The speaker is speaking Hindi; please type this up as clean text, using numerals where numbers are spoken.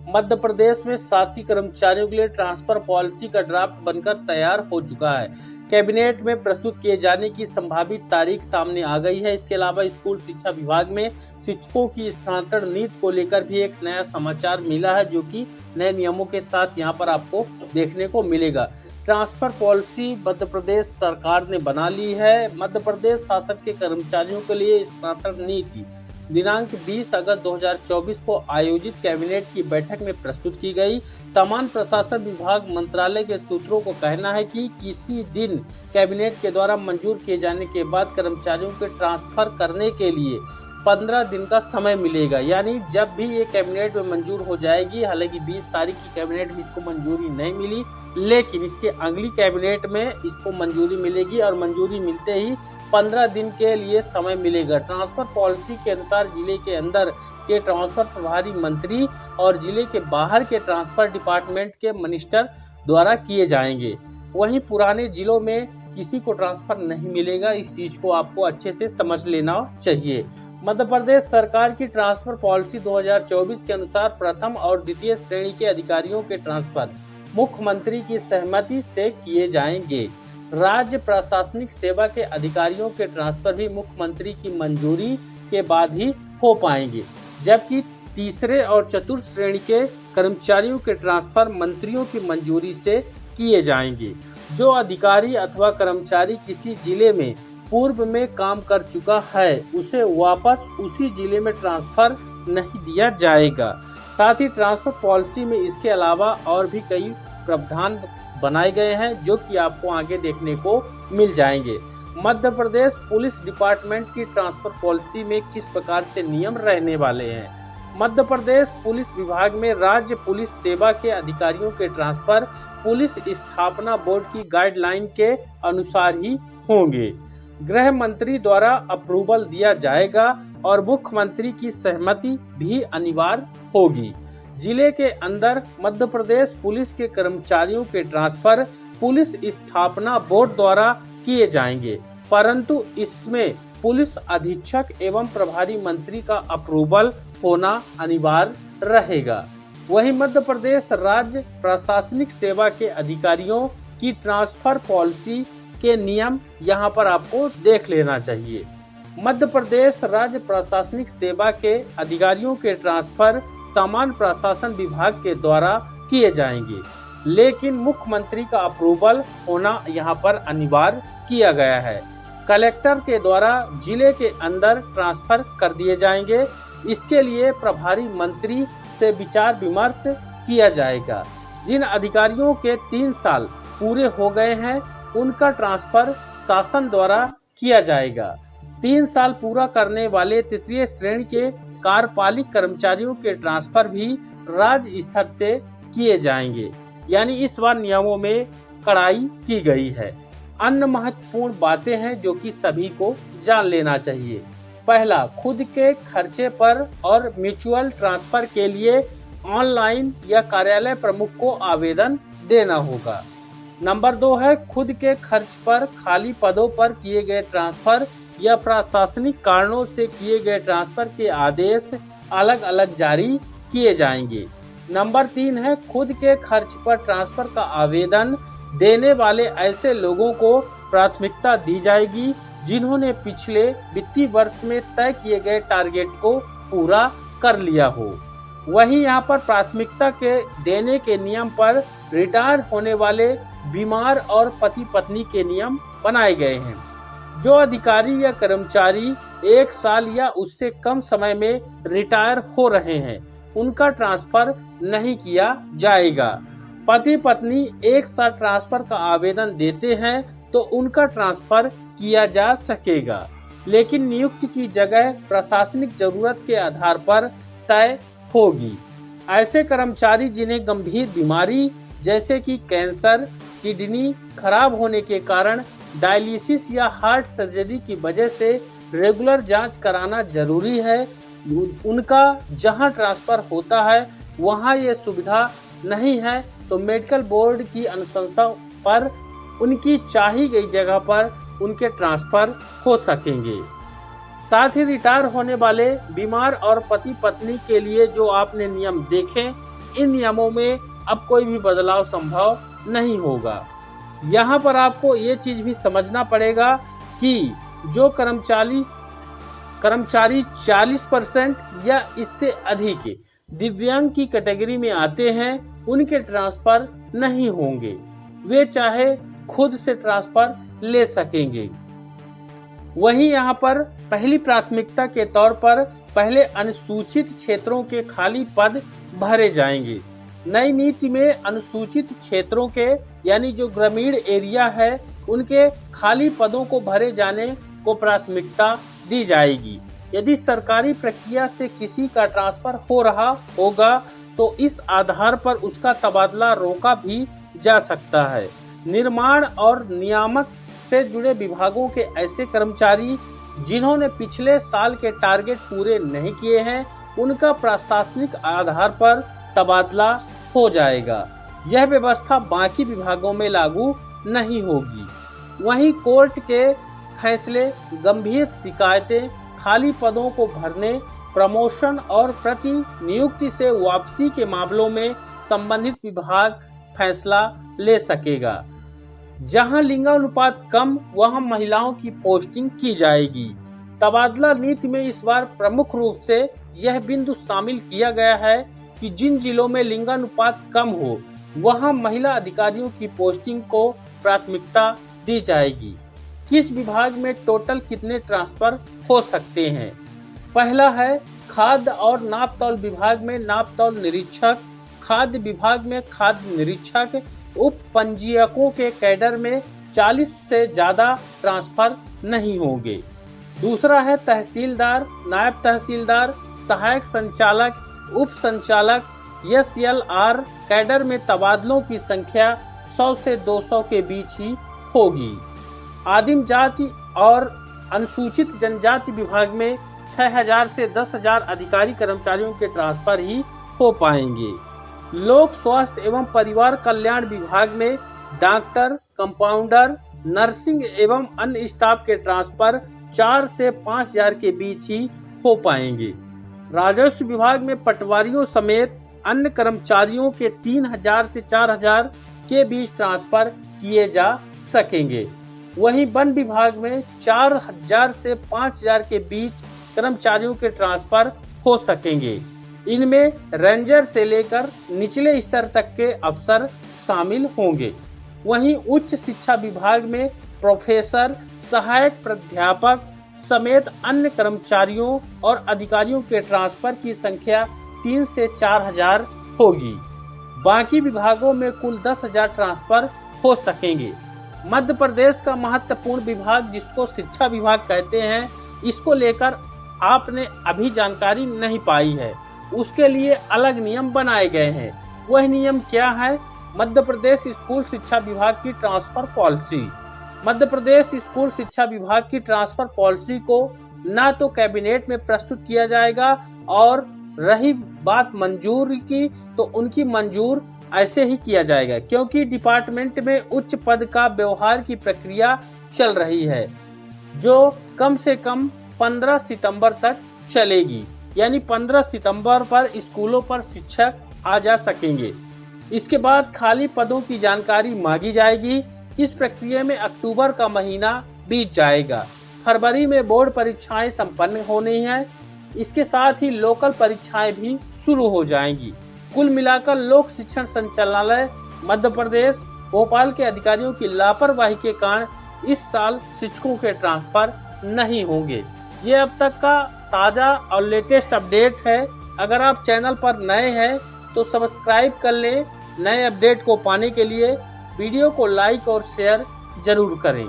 मध्य प्रदेश में शासकीय कर्मचारियों के लिए ट्रांसफर पॉलिसी का ड्राफ्ट बनकर तैयार हो चुका है। कैबिनेट में प्रस्तुत किए जाने की संभावित तारीख सामने आ गई है। इसके अलावा स्कूल शिक्षा विभाग में शिक्षकों की स्थानांतरण नीति को लेकर भी एक नया समाचार मिला है, जो कि नए नियमों के साथ यहाँ पर आपको देखने को मिलेगा। ट्रांसफर पॉलिसी मध्य प्रदेश सरकार ने बना ली है। मध्य प्रदेश शासन के कर्मचारियों के लिए स्थानांतरण नीति दिनांक 20 अगस्त 2024 को आयोजित कैबिनेट की बैठक में प्रस्तुत की गई। सामान्य प्रशासन विभाग मंत्रालय के सूत्रों को कहना है कि किसी दिन कैबिनेट के द्वारा मंजूर किए जाने के बाद कर्मचारियों के ट्रांसफर करने के लिए 15 दिन का समय मिलेगा। यानी जब भी ये कैबिनेट में मंजूर हो जाएगी, हालांकि 20 तारीख की कैबिनेट में इसको मंजूरी नहीं मिली, लेकिन इसके अगली कैबिनेट में इसको मंजूरी मिलेगी और मंजूरी मिलते ही 15 दिन के लिए समय मिलेगा। ट्रांसफर पॉलिसी के अनुसार जिले के अंदर के ट्रांसफर प्रभारी मंत्री और जिले के बाहर के ट्रांसफर डिपार्टमेंट के मिनिस्टर द्वारा किए जाएंगे। वहीं पुराने जिलों में किसी को ट्रांसफर नहीं मिलेगा। इस चीज को आपको अच्छे से समझ लेना चाहिए। मध्य प्रदेश सरकार की ट्रांसफर पॉलिसी 2024 के अनुसार प्रथम और द्वितीय श्रेणी के अधिकारियों के ट्रांसफर मुख्यमंत्री की सहमति से किए जाएंगे। राज्य प्रशासनिक सेवा के अधिकारियों के ट्रांसफर भी मुख्यमंत्री की मंजूरी के बाद ही हो पाएंगे, जबकि तीसरे और चतुर्थ श्रेणी के कर्मचारियों के ट्रांसफर मंत्रियों की मंजूरी से किए जाएंगे। जो अधिकारी अथवा कर्मचारी किसी जिले में पूर्व में काम कर चुका है, उसे वापस उसी जिले में ट्रांसफर नहीं दिया जाएगा। साथ ही ट्रांसफर पॉलिसी में इसके अलावा और भी कई प्रावधान बनाए गए हैं, जो कि आपको आगे देखने को मिल जाएंगे। मध्य प्रदेश पुलिस डिपार्टमेंट की ट्रांसफर पॉलिसी में किस प्रकार से नियम रहने वाले हैं। मध्य प्रदेश पुलिस विभाग में राज्य पुलिस सेवा के अधिकारियों के ट्रांसफर पुलिस स्थापना बोर्ड की गाइडलाइन के अनुसार ही होंगे। गृह मंत्री द्वारा अप्रूवल दिया जाएगा और मुख्यमंत्री की सहमति भी अनिवार्य होगी। जिले के अंदर मध्य प्रदेश पुलिस के कर्मचारियों के ट्रांसफर पुलिस स्थापना बोर्ड द्वारा किए जाएंगे, परंतु इसमें पुलिस अधीक्षक एवं प्रभारी मंत्री का अप्रूवल होना अनिवार्य रहेगा। वहीं मध्य प्रदेश राज्य प्रशासनिक सेवा के अधिकारियों की ट्रांसफर पॉलिसी के नियम यहाँ पर आपको देख लेना चाहिए। मध्य प्रदेश राज्य प्रशासनिक सेवा के अधिकारियों के ट्रांसफर सामान्य प्रशासन विभाग के द्वारा किए जाएंगे, लेकिन मुख्यमंत्री का अप्रूवल होना यहाँ पर अनिवार्य किया गया है। कलेक्टर के द्वारा जिले के अंदर ट्रांसफर कर दिए जाएंगे। इसके लिए प्रभारी मंत्री से विचार विमर्श किया जाएगा। जिन अधिकारियों के 3 साल पूरे हो गए हैं, उनका ट्रांसफर शासन द्वारा किया जाएगा। 3 साल पूरा करने वाले तृतीय श्रेणी के कार्यपालिक कर्मचारियों के ट्रांसफर भी राज्य स्तर से किए जाएंगे। यानी इस बार नियमों में कड़ाई की गई है। अन्य महत्वपूर्ण बातें हैं जो कि सभी को जान लेना चाहिए। पहला, खुद के खर्चे पर और म्यूचुअल ट्रांसफर के लिए ऑनलाइन या कार्यालय प्रमुख को आवेदन देना होगा। नंबर 2 है, खुद के खर्च पर खाली पदों पर किए गए ट्रांसफर या प्रशासनिक कारणों से किए गए ट्रांसफर के आदेश अलग अलग जारी किए जाएंगे। नंबर 3 है, खुद के खर्च पर ट्रांसफर का आवेदन देने वाले ऐसे लोगों को प्राथमिकता दी जाएगी जिन्होंने पिछले वित्तीय वर्ष में तय किए गए टारगेट को पूरा कर लिया हो। वहीं यहाँ पर प्राथमिकता के देने के नियम पर रिटायर होने वाले, बीमार और पति पत्नी के नियम बनाए गए हैं। जो अधिकारी या कर्मचारी 1 साल या उससे कम समय में रिटायर हो रहे हैं, उनका ट्रांसफर नहीं किया जाएगा। पति पत्नी एक साथ ट्रांसफर का आवेदन देते हैं तो उनका ट्रांसफर किया जा सकेगा, लेकिन नियुक्ति की जगह प्रशासनिक जरूरत के आधार पर तय होगी। ऐसे कर्मचारी जिन्हें गंभीर बीमारी जैसे कि कैंसर, किडनी खराब होने के कारण डायलिसिस या हार्ट सर्जरी की वजह से रेगुलर जांच कराना जरूरी है, उनका जहां ट्रांसफर होता है वहां ये सुविधा नहीं है, तो मेडिकल बोर्ड की अनुशंसा पर उनकी चाही गई जगह पर उनके ट्रांसफर हो सकेंगे। साथ ही रिटायर होने वाले, बीमार और पति पत्नी के लिए जो आपने नियम देखे, इन नियमों में अब कोई भी बदलाव संभव नहीं होगा। यहाँ पर आपको ये चीज भी समझना पड़ेगा कि जो कर्मचारी 40% या इससे अधिक दिव्यांग की कैटेगरी में आते हैं, उनके ट्रांसफर नहीं होंगे। वे चाहे खुद से ट्रांसफर ले सकेंगे। वहीं यहाँ पर पहली प्राथमिकता के तौर पर पहले अनुसूचित क्षेत्रों के खाली पद भरे जाएंगे। नई नीति में अनुसूचित क्षेत्रों के यानी जो ग्रामीण एरिया है उनके खाली पदों को भरे जाने को प्राथमिकता दी जाएगी। यदि सरकारी प्रक्रिया से किसी का ट्रांसफर हो रहा होगा तो इस आधार पर उसका तबादला रोका भी जा सकता है। निर्माण और नियामक से जुड़े विभागों के ऐसे कर्मचारी जिन्होंने पिछले साल के टारगेट पूरे नहीं किए हैं, उनका प्रशासनिक आधार पर तबादला हो जाएगा। यह व्यवस्था बाकी विभागों में लागू नहीं होगी। वहीं कोर्ट के फैसले, गंभीर शिकायतें, खाली पदों को भरने, प्रमोशन और प्रतिनियुक्ति से वापसी के मामलों में संबंधित विभाग फैसला ले सकेगा। जहां लिंगानुपात कम, वहां महिलाओं की पोस्टिंग की जाएगी। तबादला नीति में इस बार प्रमुख रूप से यह बिंदु शामिल किया गया है कि जिन जिलों में लिंगानुपात कम हो, वहां महिला अधिकारियों की पोस्टिंग को प्राथमिकता दी जाएगी। किस विभाग में टोटल कितने ट्रांसफर हो सकते हैं? पहला है खाद्य और नापतौल विभाग में नापतौल निरीक्षक, खाद्य विभाग में खाद्य निरीक्षक, उप पंजीयकों के कैडर में 40 से ज्यादा ट्रांसफर नहीं होंगे। दूसरा है तहसीलदार, नायब तहसीलदार, सहायक संचालक, उप संचालक, SLR कैडर में तबादलों की संख्या 100 से 200 के बीच ही होगी। आदिम जाति और अनुसूचित जनजाति विभाग में 6000 से 10,000 अधिकारी कर्मचारियों के ट्रांसफर ही हो पाएंगे। लोक स्वास्थ्य एवं परिवार कल्याण विभाग में डॉक्टर, कंपाउंडर, नर्सिंग एवं अन्य स्टाफ के ट्रांसफर 4 से 5,000 के बीच ही हो पाएंगे। राजस्व विभाग में पटवारियों समेत अन्य कर्मचारियों के 3,000 से 4,000 के बीच ट्रांसफर किए जा सकेंगे। वहीं वन विभाग में 4,000 से 5,000 के बीच कर्मचारियों के ट्रांसफर हो सकेंगे। इनमें रेंजर से लेकर निचले स्तर तक के अफसर शामिल होंगे। वहीं उच्च शिक्षा विभाग में प्रोफेसर, सहायक प्राध्यापक समेत अन्य कर्मचारियों और अधिकारियों के ट्रांसफर की संख्या 3 से 4,000 होगी। बाकी विभागों में कुल 10,000 ट्रांसफर हो सकेंगे। मध्य प्रदेश का महत्वपूर्ण विभाग जिसको शिक्षा विभाग कहते हैं, इसको लेकर आपने अभी जानकारी नहीं पाई है। उसके लिए अलग नियम बनाए गए हैं। वह नियम क्या है? मध्य प्रदेश स्कूल शिक्षा विभाग की transfer policy. Madhya Pradesh school शिक्षा विभाग की ट्रांसफर पॉलिसी को ना तो कैबिनेट में प्रस्तुत किया जाएगा, और रही बात मंजूर की तो उनकी मंजूर ऐसे ही किया जाएगा, क्योंकि डिपार्टमेंट में उच्च पद का व्यवहार की प्रक्रिया चल रही है, जो कम से कम 15 सितंबर तक चलेगी। यानी 15 सितंबर पर स्कूलों पर शिक्षक आ जा सकेंगे। इसके बाद खाली पदों की जानकारी मांगी जाएगी। इस प्रक्रिया में अक्टूबर का महीना बीत जाएगा। फरवरी में बोर्ड परीक्षाएं संपन्न होनी है। इसके साथ ही लोकल परीक्षाएं भी शुरू हो जाएंगी। कुल मिलाकर लोक शिक्षण संचालनालय मध्य प्रदेश भोपाल के अधिकारियों की लापरवाही के कारण इस साल शिक्षकों के ट्रांसफर नहीं होंगे। ये अब तक का ताज़ा और लेटेस्ट अपडेट है। अगर आप चैनल पर नए हैं तो सब्सक्राइब कर लें। नए अपडेट को पाने के लिए वीडियो को लाइक और शेयर जरूर करें।